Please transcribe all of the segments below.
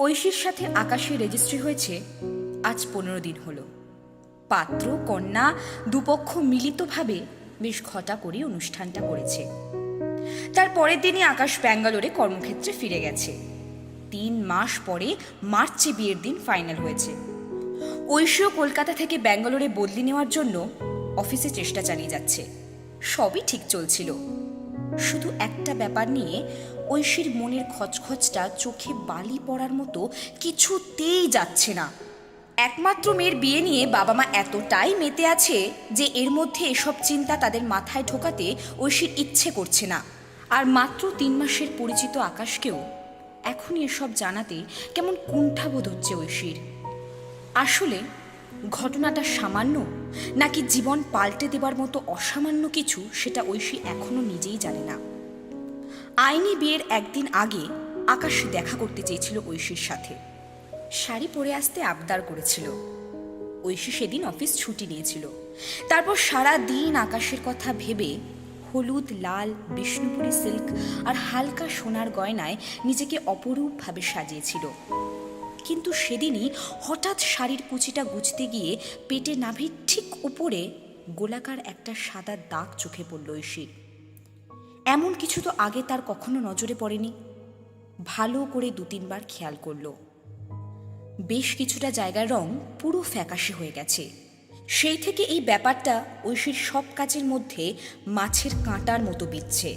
ঐশীর সাথে আকাশের রেজিস্ট্রি হয়েছে আজ 15 দিন হলো। পাত্র কন্যা দুপক্ষ মিলিতভাবে বেশ ঘটা করে অনুষ্ঠানটা করেছে। তার পরের দিনই আকাশ ব্যাঙ্গালোরে কর্মক্ষেত্রে ফিরে গেছে। 3 মাস পরে মার্চে বিয়ের দিন ফাইনাল হয়েছে। ঐশীও কলকাতা থেকে ব্যাঙ্গালোরে বদলি নেওয়ার জন্য অফিসে চেষ্টা চালিয়ে যাচ্ছে। সবই ঠিক চলছিল। শুধু একটা ব্যাপার নিয়ে ঐশীর মনের খচখচটা চোখে বালি পড়ার মতো কিছুতেই যাচ্ছে না। একমাত্র মেয়ের বিয়ে নিয়ে বাবা মা এতটাই মেতে আছে যে এর মধ্যে এসব চিন্তা তাদের মাথায় ঢোকাতে ঐশীর ইচ্ছে করছে না। আর মাত্র 3 মাসের পরিচিত আকাশকেও এখনই এসব জানাতে কেমন কুণ্ঠাবোধ হচ্ছে ঐশীর। আসলে ঘটনাটা সামান্য নাকি জীবন পাল্টে দেবার মতো অসামান্য কিছু, সেটা ঐশী এখনো নিজেই জানে না। আইনি বিয়ের একদিন আগে আকাশ দেখা করতে চেয়েছিল ঐশীর সাথে। শাড়ি পরে আসতে আবদার করেছিল। ঐশী সেদিন অফিস ছুটি নিয়েছিল। তারপর সারা দিন আকাশের কথা ভেবে হলুদ, লাল, বিষ্ণুপুরি সিল্ক আর হালকা সোনার গয়নায় নিজেকে অপরূপভাবে সাজিয়েছিল। কিন্তু সেদিনই হঠাৎ শাড়ির কুচিটা গুছতে গিয়ে পেটে নাভির ঠিক উপরে গোলাকার একটা সাদা দাগ চোখে পড়ল ঐশীর। এমন কিছু তো আগে তার কখনো নজরে পড়েনি। ভালো করে 2-3 বার খেয়াল করল। বেশ কিছুটা জায়গার রং পুরো ফ্যাকাশে হয়ে গেছে। সেই থেকে এই ব্যাপারটা ঐশীর সব কাজের মধ্যে মাছের কাঁটার মতো বিচ্ছে।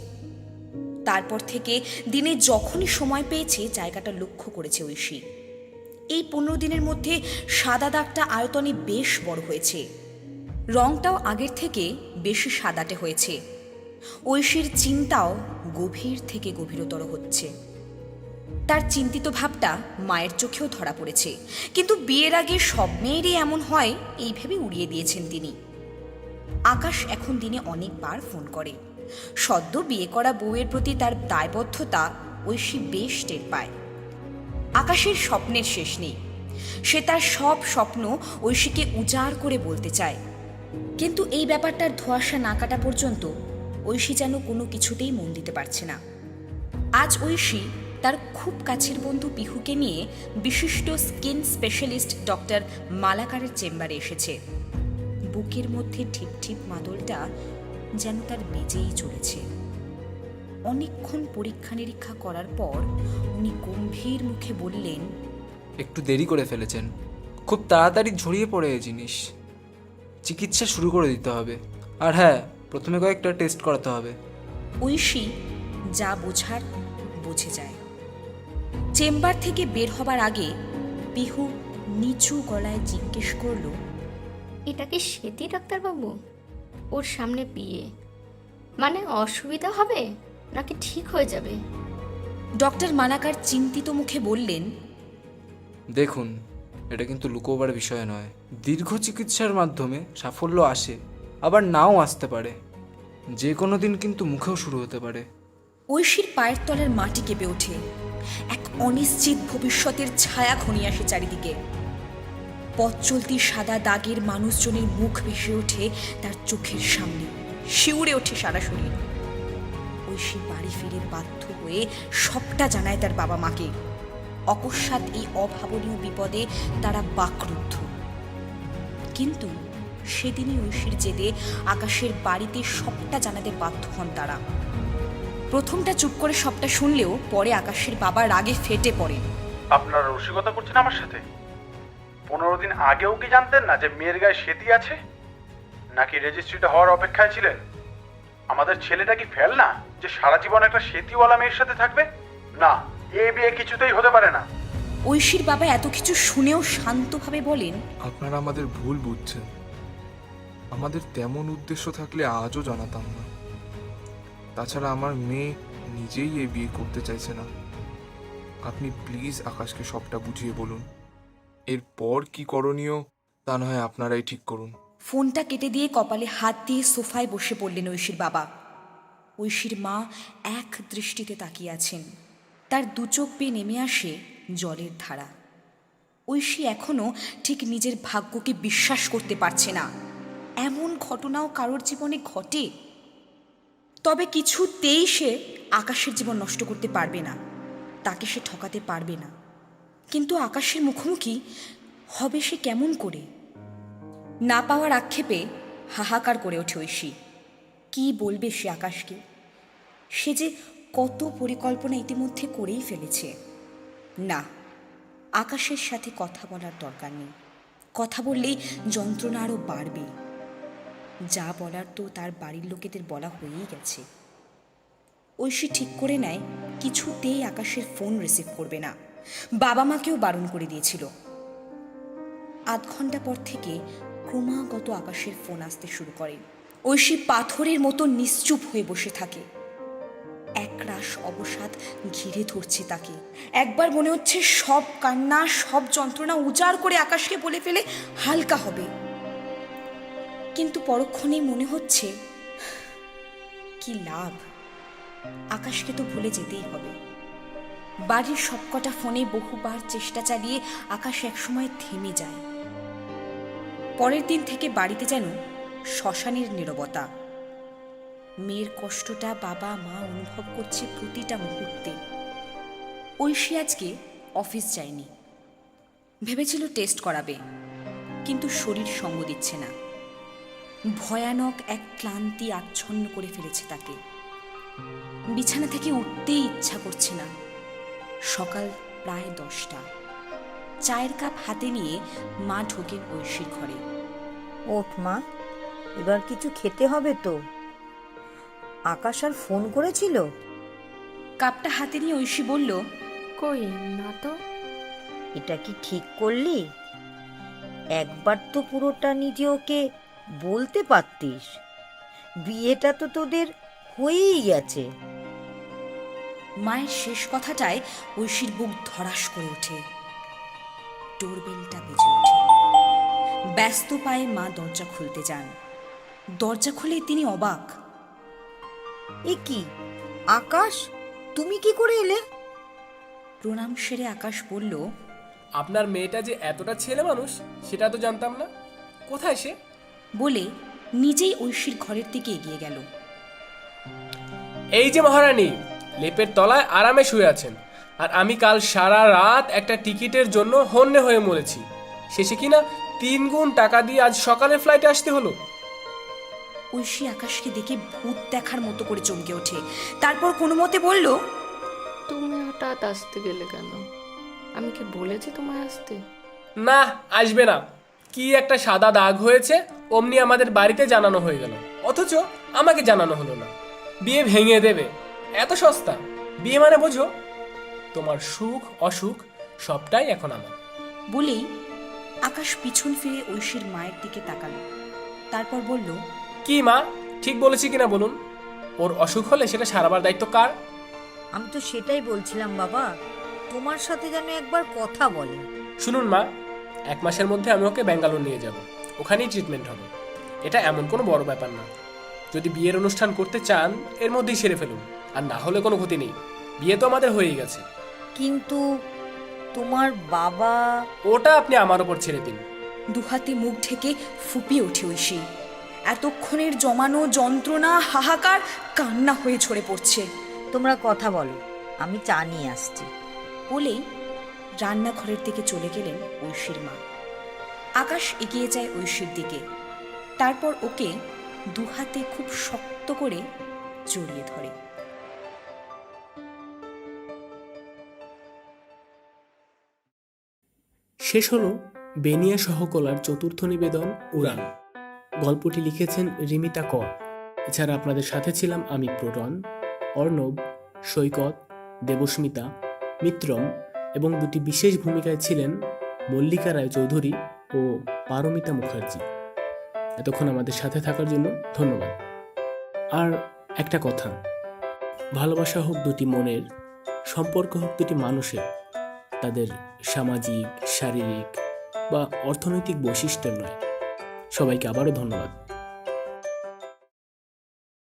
তারপর থেকে দিনে যখনই সময় পেয়েছে জায়গাটা লক্ষ্য করেছে ঐশী। এই 15 দিনের মধ্যে সাদা দাগটা আয়তনে বেশ বড় হয়েছে। রংটাও আগের থেকে বেশি সাদাটে হয়েছে। ঐশীর চিন্তাও গভীর থেকে গভীরতর হচ্ছে। তার চিন্তিত ভাবটা মায়ের চোখেও ধরা পড়েছে। কিন্তু বিয়ের আগে সব মেয়েরই এমন হয় এই ভেবে উড়িয়ে দিয়েছেন তিনি। আকাশ এখন দিনে অনেকবার ফোন করে। সদ্য বিয়ে করা বউয়ের প্রতি তার দায়বদ্ধতা ঐশী বেশ টের পায়। আকাশের স্বপ্নের শেষ নেই। সে তার সব স্বপ্ন ঐশীকে উজাড় করে বলতে চায়। কিন্তু এই ব্যাপারটার ধোঁয়াশা না কাটা পর্যন্ত ঐশী যেন কোনো কিছুতেই মন দিতে পারছে না। আজ ঐশী তার খুব কাছের বন্ধু পিহুকে নিয়ে বিশিষ্ট স্কিন স্পেশালিস্ট ডক্টর মালাকারের চেম্বারে এসেছে। বুকের মধ্যে ঠিপ ঠিপ মাদলটা যেন তার বেজেই চলেছে। অনেকক্ষণ পরীক্ষা নিরীক্ষা করার পর উনি গম্ভীর মুখে বললেন, একটু দেরি করে ফেলেছেন। খুব তাড়াতাড়ি ছড়িয়ে পড়ে এই জিনিস। চিকিৎসা শুরু করে দিতে হবে। আর হ্যাঁ, প্রথমে কয়েকটা টেস্ট করাতে হবে। ঐশী যা বোঝার বুঝে যায়। চেম্বার থেকে বের হবার আগে পিহু নিচু গলায় জিজ্ঞেস করল, এটা কি সেটি ডাক্তারবাবু? ওর সামনে বিয়ে, মানে অসুবিধা হবে নাকি ঠিক হয়ে যাবে? ডক্টর মালাকার চিন্তিত মুখে বললেন, দেখুন, এটা কিন্তু লুকোবার বিষয় নয়। দীর্ঘ চিকিৎসার মাধ্যমে সাফল্য আসে, আবার নাও আসতে পারে। যে কোনো দিন কিন্তু মুখেও শুরু হতে পারে। ঐশীর পায়ের তলার মাটি কেঁপে ওঠে। এক অনিশ্চিত ভবিষ্যতের ছায়া ঘনিয়ে আসে চারিদিকে। পথ চলতি সাদা দাগের মানুষজনের মুখ ভেসে ওঠে তার চোখের সামনে। শিউরে ওঠে সারা শরীর। ঐশী বাড়ি ফিরে বাধ্য হয়ে সবটা জানায় তার বাবা মাকে। অকস্মাৎ এই অভাবনীয় বিপদে তারা বাকরুদ্ধ। কিন্তু সেদিনই ঐশীর জেদে আকাশের বাড়িতে সবটা জানাতে বাধ্য হন তারা। প্রথমটা চুপ করে সবটা শুনলেও পরে আকাশের বাবা রাগে ফেটে পড়ে। আপনারা রসিকতা করছেন আমার সাথে? 15 দিন আগেও কি জানতেন না যে মেয়ের গায়ে সেতি আছে? নাকি রেজিস্ট্রিটা হওয়ার অপেক্ষায় ছিলেন? আমাদের ছেলেটা কি ফেল না যে সারা জীবন একটা সেতিওয়ালা মেয়ের সাথে থাকবে? না, এ বিয়ে কিছুতেই হতে পারে না। ঐশীর বাবা এত কিছু শুনেও শান্তভাবে বলেন, আপনারা আমাদের ভুল বুঝছেন। আমাদের তেমন উদ্দেশ্য থাকলে আজও জানাতাম না। তাছাড়া আমার মেয়ে নিজেই এই বিয়ে করতে চাইছে না। আপনি প্লিজ আকাশকে সবটা বুঝিয়ে বলুন। এরপর কি করণীয় তা না হয় আপনারাই ঠিক করুন। ফোনটা কেটে দিয়ে কপালে হাত দিয়ে সোফায় বসে পড়লেন ঐশীর বাবা। ঐশীর মা এক দৃষ্টিতে তাকিয়ে আছেন। তার 2 চোখ বেয়ে নেমে আসে জলের ধারা। ঐশী এখনো ঠিক নিজের ভাগ্যকে বিশ্বাস করতে পারছে না। এমন ঘটনাও কারোর জীবনে ঘটে? তবে কিছুতেই সে আকাশের জীবন নষ্ট করতে পারবে না। তাকে সে ঠকাতে পারবে না। কিন্তু আকাশের মুখোমুখি হবে সে কেমন করে? না পাওয়ার আক্ষেপে হাহাকার করে ওঠে ঐশী। কি বলবে সে আকাশকে? সে যে কত পরিকল্পনা ইতিমধ্যে করেই ফেলেছে। না, আকাশের সাথে কথা বলার দরকার নেই। কথা বললেই যন্ত্রণা আরও বাড়বে। যা বলার তো তার বাড়ির লোকেদের বলা হয়েই গেছে। ঐশী ঠিক করে নেয় কিছুতেই আকাশের ফোন রিসিভ করবে না। বাবা মাকেও বারণ করে দিয়েছিল। আধ ঘন্টা পর থেকে ক্রমাগত আকাশের ফোন আসতে শুরু করে। ঐশী পাথরের মতো নিশ্চুপ হয়ে বসে থাকে। একরাশ অবসাদ ঘিরে ধরছে তাকে। একবার মনে হচ্ছে সব কান্না, সব যন্ত্রণা উজাড় করে আকাশকে বলে ফেলে হালকা হবে, কিন্তু পরক্ষণেই মনে হচ্ছে কি লাভ, আকাশকে তো ভুলে যেতেই হবে। বাড়ির সবকটা ফোনে বহুবার চেষ্টা চালিয়ে আকাশ একসময় থেমে যায়। পরের দিন থেকে বাড়িতে যেন শ্মশানের নীরবতা। মেয়ের কষ্টটা বাবা মা অনুভব করছে প্রতিটা মুহূর্তে। ঐশী আজকে অফিস যায়নি। ভেবেছিল টেস্ট করাবে, কিন্তু শরীর সঙ্গ দিচ্ছে না। ভয়ানক এক ক্লান্তি আচ্ছন্ন করে ফেলেছে তাকে। বিছানা থেকে উঠতেই ইচ্ছা করছে না। সকাল প্রায় 10টা। চায়ের কাপ হাতে নিয়ে মা ঢোকেন ঐশীর ঘরে। ওঠ মা, এবার কিছু খেতে হবে তো। আকাশ আর ফোন করেছিল? কাপটা হাতে নিয়ে ঐশী বলল, কই না তো। এটা কি ঠিক করলি? একবার তো পুরোটা নিজে ওকে বলতে পারতিস। বিয়েটা তো তোদের হয়েই গেছে। মায়ের শেষ কথাটায় ঐশীর বুক ধড়াস করে ওঠে। ডোরবেলটা বেজে ওঠে। ব্যস্ত পায়ে মা দরজা খুলতে যান। দরজা খুলে তিনি অবাক। এ কি আকাশ, তুমি কি করে এলে? প্রণাম সেরে আকাশ বলল, আপনার মেয়েটা যে এতটা ছেলে মানুষ সেটা তো জানতাম না। কোথায় সে? বলে নিজেই ঐশীর ঘরের দিকে এগিয়ে গেল। এই যে মহারানী, লেপের তলায় আরামে শুয়ে আছেন, আর আমি কাল সারা রাত একটা টিকিটের জন্য হন্যে হয়ে মরেছি। শেষে কিনা 3 গুণ টাকা দিয়ে আজ সকালের ফ্লাইটে আসতে হলো। ঐশী আকাশকে দেখে ভূত দেখার মতো করে চমকে ওঠে। তারপর কোনো মতে বলল, তুমি হঠাৎ আসতে গেলে কেন? আমি কি বলেছি তোমায় আসতে? না, আসবে না। কি একটা সাদা দাগ হয়েছে অমনি আমাদের বাড়িতে জানানো হয়ে গেল, অথচ আমাকে জানানো হলো না। বিয়ে ভেঙে দেবে, এত সস্তা। বিয়ে মানে বোঝো, তোমার সুখ অসুখ সবটাই এখন আমার। বলেই আকাশ পিছন ফিরে ঐশীর মায়ের দিকে তাকালো। তারপর বলল, কি মা, ঠিক বলেছি কিনা বলুন? ওর অসুখ হলে সেটা সারাবার দায়িত্ব কার? আমি তো সেটাই বলছিলাম বাবা, তোমার সাথে যেন একবার কথা বলে। শুনুন মা, 1 মাসের মধ্যে আমি ওকে ব্যাঙ্গালোর নিয়ে যাব। ওখানেই ট্রিটমেন্ট হবে। এটা এমন কোনো বড় ব্যাপার না। যদি বিয়ের অনুষ্ঠান করতে চান এর মধ্যেই সেরে ফেলুন, আর না হলে কোনো ক্ষতি নেই। বিয়ে তো আমাদের হয়েই গেছে। কিন্তু তোমার বাবা? ওটা আপনি আমার ওপর ছেড়ে দিন। দুহাতে মুখ ঢেকে ফুপিয়ে ওঠে ঐশী। এতক্ষণের জমানো যন্ত্রণা, হাহাকার কান্না হয়ে ঝরে পড়ছে। তোমরা কথা বলো, আমি চা নিয়ে আসছি। বলেই রান্নাঘরের দিকে চলে গেলেন ঐশীর মা। আকাশ এগিয়ে যায় ঐশীর দিকে। তারপর ওকে দুহাতে খুব শক্ত করে জড়িয়ে ধরে। শেষ হলো বেনিয়া সহকলার 4র্থ নিবেদন উড়ান। গল্পটি লিখেছেন রিমিতা কর। এছাড়া আপনাদের সাথে ছিলাম আমি প্রণন, অর্ণব, সৈকত, দেবস্মিতা, মিত্রম এবং 2টি বিশেষ ভূমিকায় ছিলেন মল্লিকা রায় চৌধুরী ও পারমিতা মুখার্জি। এতক্ষণ আমাদের সাথে থাকার জন্য ধন্যবাদ। আর একটা কথা, ভালোবাসা হোক 2টি মনের, সম্পর্ক হোক 2টি মানুষের, তাদের সামাজিক, শারীরিক বা অর্থনৈতিক বৈশিষ্ট্যের নয়। সবাইকে আবারও ধন্যবাদ।